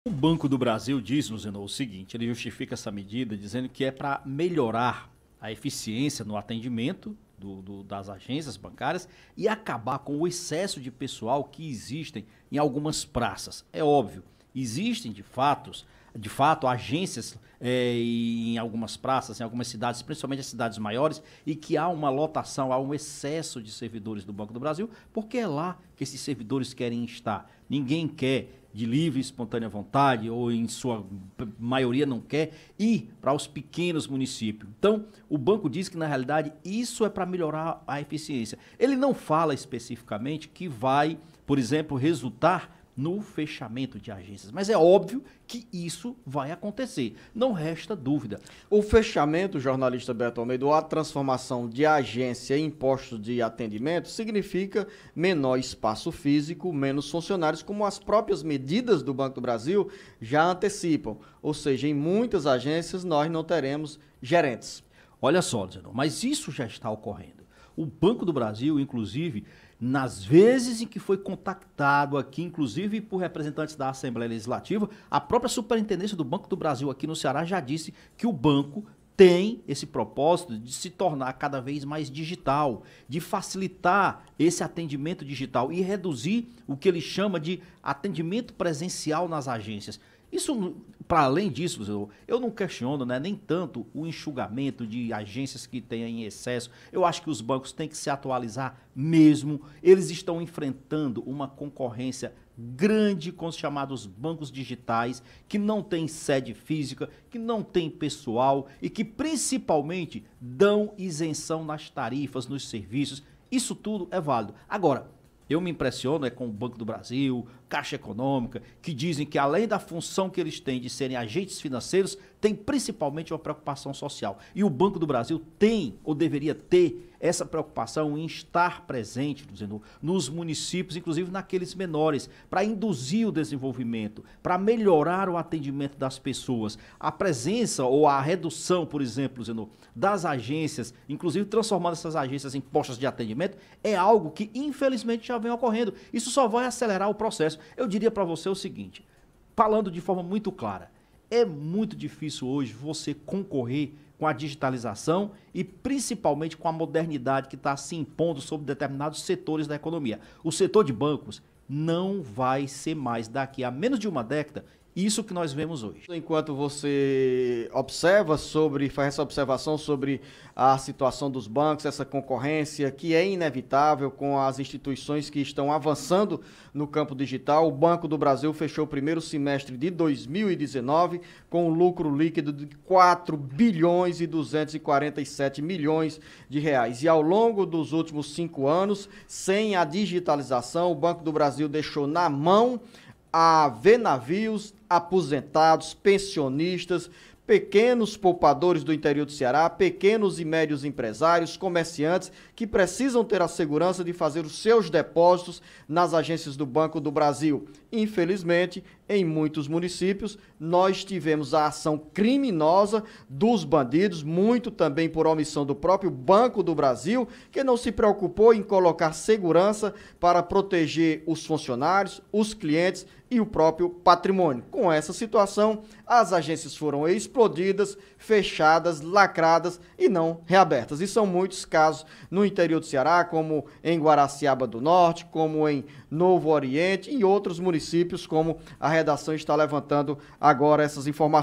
O Banco do Brasil diz-nos o seguinte, ele justifica essa medida dizendo que é para melhorar a eficiência no atendimento das agências bancárias e acabar com o excesso de pessoal que existem em algumas praças. É óbvio, existem de fato agências em algumas praças, em algumas cidades, principalmente as cidades maiores, e que há uma lotação, há um excesso de servidores do Banco do Brasil, porque é lá que esses servidores querem estar. Ninguém quer de livre e espontânea vontade, ou em sua maioria não quer, ir para os pequenos municípios. Então, o banco diz que, na realidade, isso é para melhorar a eficiência. Ele não fala especificamente que vai, por exemplo, resultar no fechamento de agências, mas é óbvio que isso vai acontecer, não resta dúvida. O fechamento, jornalista Beto Almeida, ou a transformação de agência em postos de atendimento significa menor espaço físico, menos funcionários, como as próprias medidas do Banco do Brasil já antecipam. Ou seja, em muitas agências nós não teremos gerentes. Olha só, Zenão, mas isso já está ocorrendo. O Banco do Brasil, inclusive, nas vezes em que foi contactado aqui, inclusive por representantes da Assembleia Legislativa, a própria Superintendência do Banco do Brasil aqui no Ceará já disse que o banco tem esse propósito de se tornar cada vez mais digital, de facilitar esse atendimento digital e reduzir o que ele chama de atendimento presencial nas agências. Isso, para além disso, eu não questiono, né, nem tanto o enxugamento de agências que tenham em excesso. Eu acho que os bancos têm que se atualizar mesmo. Eles estão enfrentando uma concorrência grande com os chamados bancos digitais, que não têm sede física, que não têm pessoal e que principalmente dão isenção nas tarifas, nos serviços. Isso tudo é válido. Agora, eu me impressiono com o Banco do Brasil, Caixa Econômica, que dizem que além da função que eles têm de serem agentes financeiros, tem principalmente uma preocupação social. E o Banco do Brasil tem, ou deveria ter, essa preocupação em estar presente, dizendo, nos municípios, inclusive naqueles menores, para induzir o desenvolvimento, para melhorar o atendimento das pessoas. A presença ou a redução, por exemplo, dizendo, das agências, inclusive transformando essas agências em postos de atendimento, é algo que infelizmente já vem ocorrendo. Isso só vai acelerar o processo. Eu diria para você o seguinte, falando de forma muito clara, é muito difícil hoje você concorrer com a digitalização e principalmente com a modernidade que está se impondo sobre determinados setores da economia. O setor de bancos não vai ser mais daqui a menos de uma década isso que nós vemos hoje. Enquanto você faz essa observação sobre a situação dos bancos, essa concorrência que é inevitável com as instituições que estão avançando no campo digital, o Banco do Brasil fechou o primeiro semestre de 2019 com um lucro líquido de 4 bilhões e 247 milhões de reais. E ao longo dos últimos 5 anos, sem a digitalização, o Banco do Brasil deixou na mão a ver navios, aposentados, pensionistas, pequenos poupadores do interior do Ceará, pequenos e médios empresários, comerciantes que precisam ter a segurança de fazer os seus depósitos nas agências do Banco do Brasil. Infelizmente, em muitos municípios, nós tivemos a ação criminosa dos bandidos, muito também por omissão do próprio Banco do Brasil, que não se preocupou em colocar segurança para proteger os funcionários, os clientes e o próprio patrimônio. Com essa situação, as agências foram explodidas, fechadas, lacradas e não reabertas. E são muitos casos no interior do Ceará, como em Guaraciaba do Norte, como em Novo Oriente e outros municípios, como a redação está levantando agora essas informações.